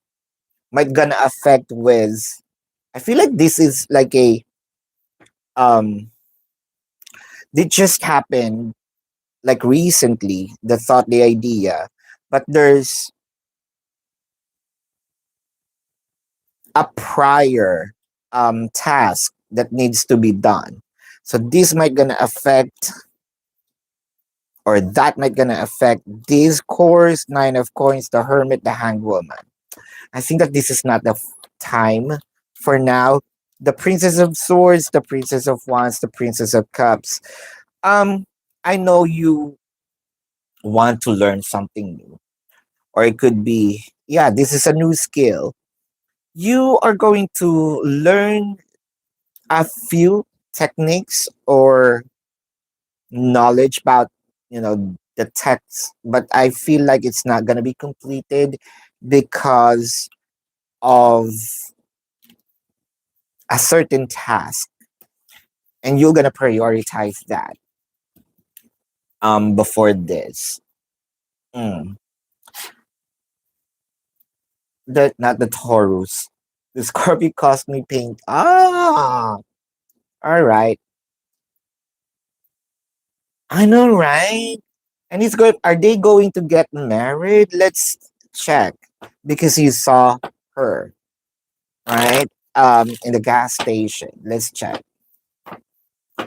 might gonna affect with, I feel like this is like a um it just happened like recently, the thought, the idea, but there's a prior task that needs to be done. So this might gonna affect, or that might gonna affect these cores, Nine of Coins, the Hermit, the Hanged Woman. I think that this is not the time for now. The Princess of Swords, the Princess of Wands, the Princess of Cups. Um, I know you want to learn something new, or it could be, yeah, this is a new skill. You are going to learn a few techniques or knowledge about, the text, but I feel like it's not going to be completed because of a certain task, and you're going to prioritize that before this. Mm. Not the Taurus. The Scorpio caused me pain. All right. I know, right? And he's going. Are they going to get married? Let's check, because you saw her, right? In the gas station. Let's check.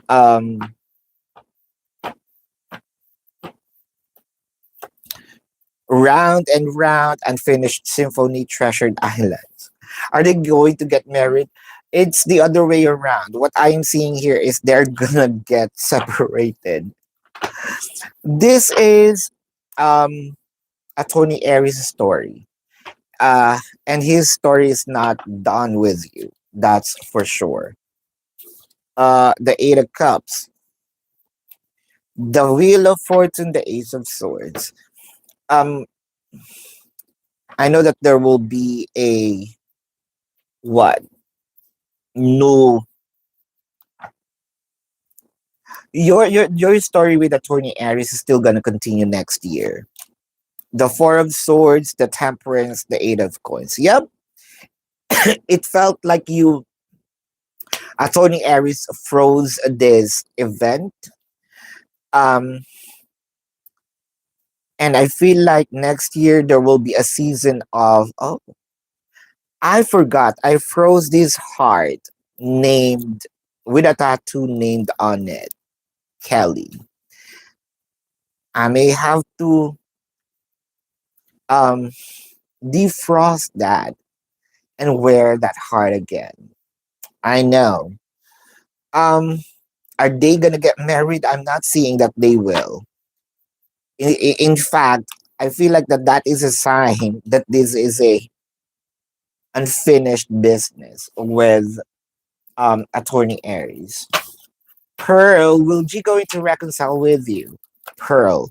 Um, round and round, unfinished symphony, treasured islands. Are they going to get married? It's the other way around. What I am seeing here is they're gonna get separated. This is um a Tony Aries story. And his story is not done with you. That's for sure. The Eight of Cups, the Wheel of Fortune, the Ace of Swords. Um, I know that there will be a what? No, your story with Attorney Aries is still gonna continue next year. The Four of Swords, the Temperance, the Eight of Coins. Yep, it felt like you, Attorney Aries, froze this event. Um, and I feel like next year there will be a season of, oh, I forgot. I froze this heart named with a tattoo named on it, Kelly. I may have to um defrost that and wear that heart again. I know. Um, are they gonna get married? I'm not seeing that they will. In fact, I feel like that is a sign that this is a unfinished business with attorney Aries. Pearl, will G going to reconcile with you? Pearl.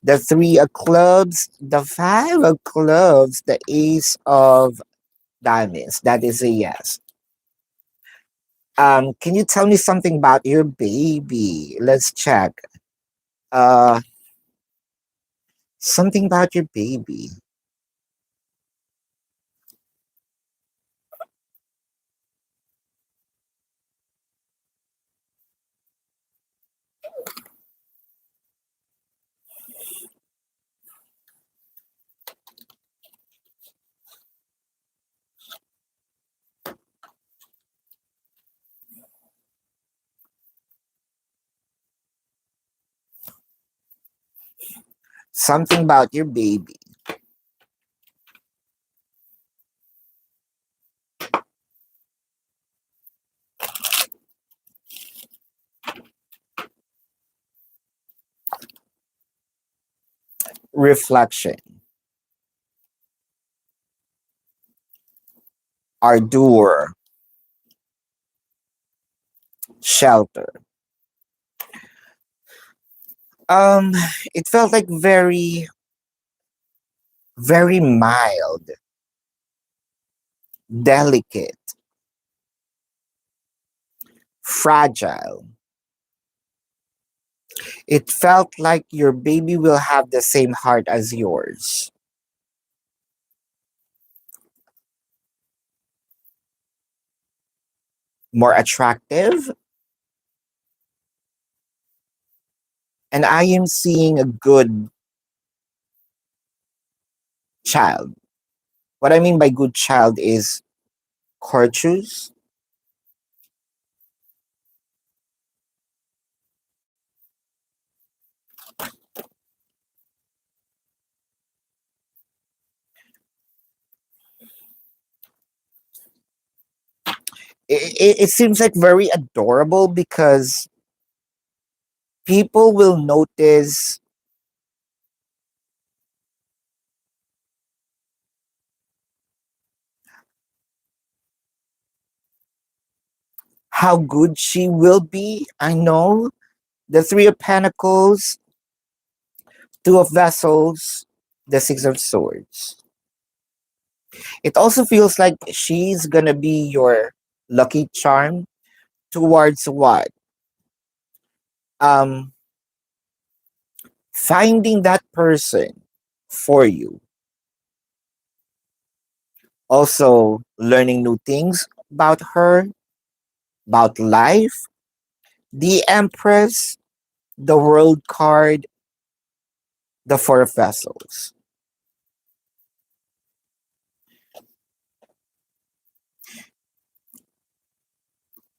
The three of clubs, the five of clubs, the ace of diamonds. That is a yes. Can you tell me something about your baby? Let's check. Uh, something about your baby. Something about your baby. Reflection. Ardor. Shelter. Um, it felt like very mild, delicate, fragile. It felt like your baby will have the same heart as yours. More attractive. And I am seeing a good child. What I mean by good child is courteous. It seems like very adorable because people will notice how good she will be. I know the Three of Pentacles, Two of Vessels, the Six of Swords. It also feels like she's gonna be your lucky charm towards what? Um, finding that person for you. Also, learning new things about her, about life, the Empress, the World card, the Four of Vessels.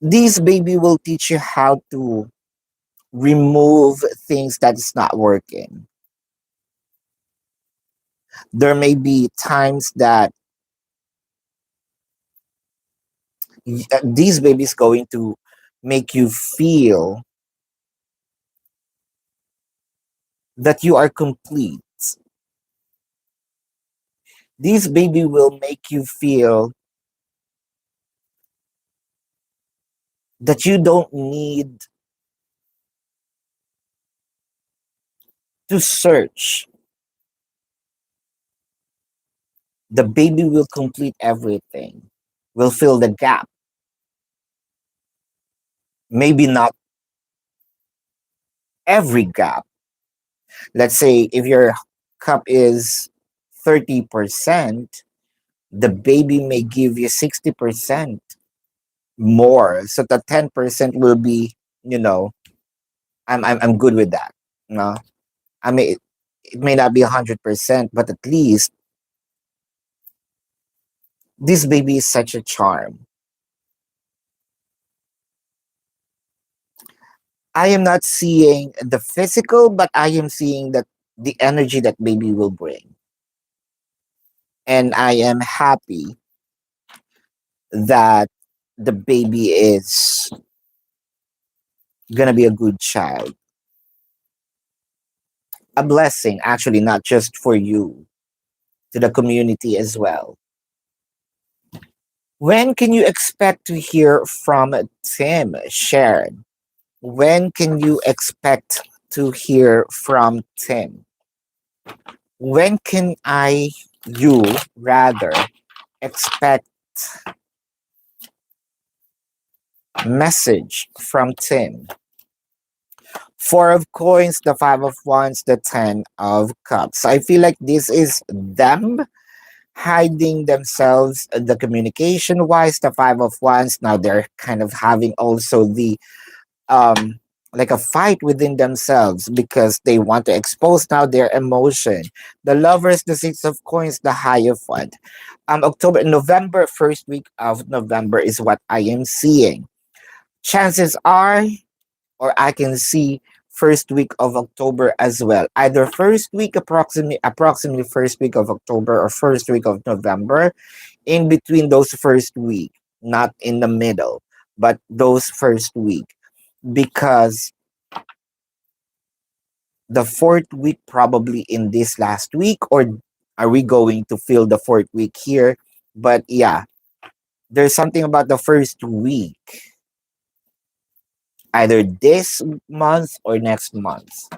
These baby will teach you how to remove things that is not working. There may be times that these babies going to make you feel that you are complete. This baby will make you feel that you don't need to search. The baby will complete everything, will fill the gap. Maybe not every gap. Let's say if your cup is 30%, the baby may give you 60% more. So the 10% will be, you know, I'm good with that. No, I mean, it may not be 100%, but at least this baby is such a charm. I am not seeing the physical, but I am seeing that the energy that baby will bring. And I am happy that the baby is gonna be a good child. A blessing, actually, not just for you, to the community as well. When can you expect to hear from Tim, Sharon? When can you expect to hear from Tim? When can you rather, expect message from Tim? Four of coins, the five of wands, the 10 of cups. I feel like this is them hiding themselves, the communication wise, the five of wands. Now they're kind of having also the um like a fight within themselves because they want to expose now their emotion. The lovers, the six of coins, the hierophant. October, November, first week of November is what I am seeing. Chances are, or I can see first week of October as well. Either first week, approximately first week of October, or first week of November. In between those first week, not in the middle, but those first week, because the fourth week probably in this last week, or are we going to feel the fourth week here? But yeah, there's something about the first week, either this month or next month.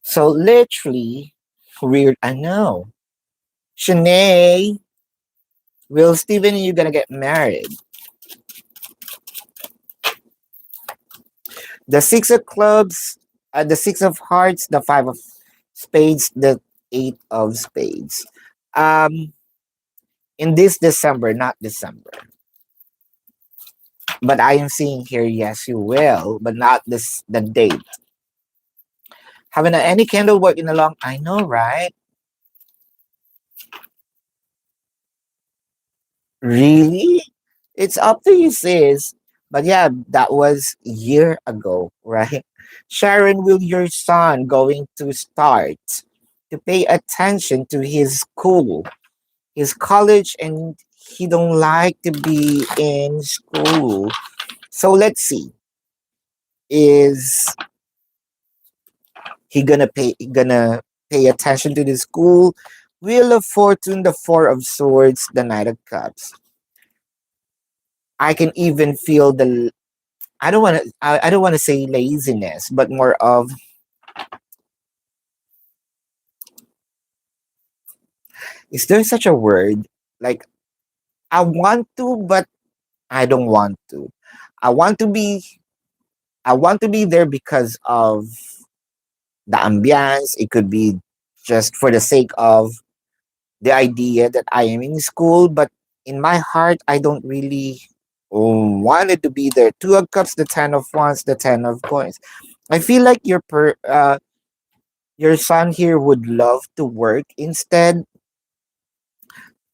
So literally, weird. I know. Shanae, will Steven and you gonna get married? The six of clubs, the six of hearts, the five of spades, the eight of spades. Um, in this December, not December. But I am seeing here, yes, you will, but not this the date. Having any candle working along, I know, right? Really? It's up to you, sis. But yeah, that was a year ago, right? Sharon, will your son going to start to pay attention to his school, his college, and he don't like to be in school? So let's see. Is he gonna pay attention to the school? Wheel of Fortune, the Four of Swords, the Knight of Cups. I can even feel the I don't want to say laziness, but more of, is there such a word? Like, I want to, but I don't want to. I want to be I want to be there because of the ambience. It could be just for the sake of the idea that I am in school, but in my heart, I don't really wanted to be there. Two of cups, the 10 of wands, the 10 of coins. I feel like your son here would love to work instead.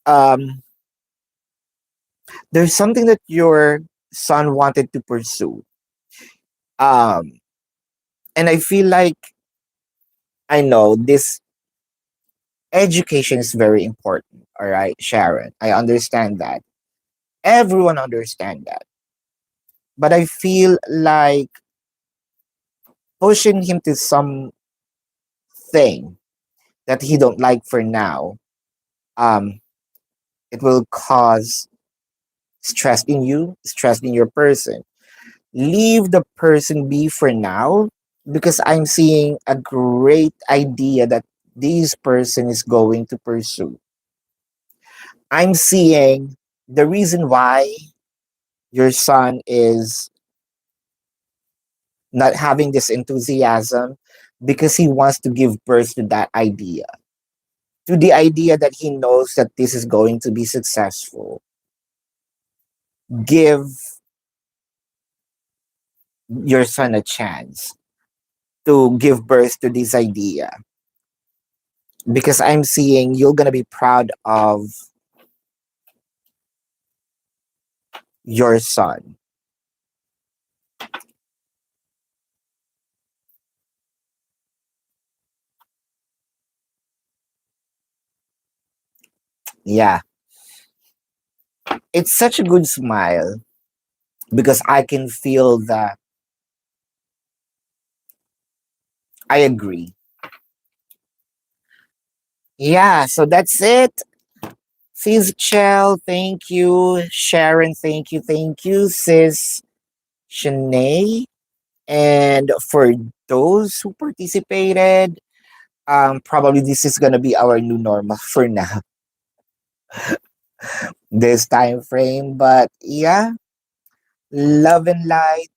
Um, there's something that your son wanted to pursue. Um, and I feel like I know this education is very important. All right, Sharon, I understand that. Everyone understand that. But I feel like pushing him to something that he don't like for now, um, it will cause stress in you, stress in your person. Leave the person be for now, because I'm seeing a great idea that this person is going to pursue. I'm seeing the reason why your son is not having this enthusiasm, because he wants to give birth to that idea, to the idea that he knows that this is going to be successful. Give your son a chance to give birth to this idea, because I'm seeing you're going to be proud of your son. Yeah, it's such a good smile, because I can feel that. I agree. Yeah, so that's it. Sis Chell, thank you. Sharon, thank you. Thank you. Sis Shanae. And for those who participated, probably this is gonna be our new normal for now, this time frame. But yeah, love and light.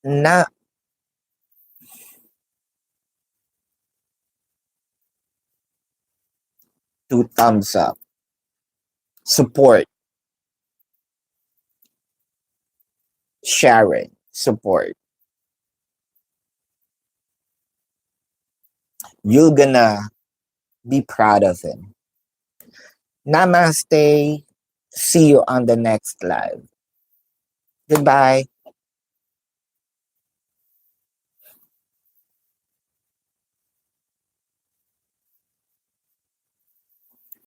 Na 2 thumbs up. Support. Sharon. Support. You're gonna be proud of him. Namaste. See you on the next live. Goodbye.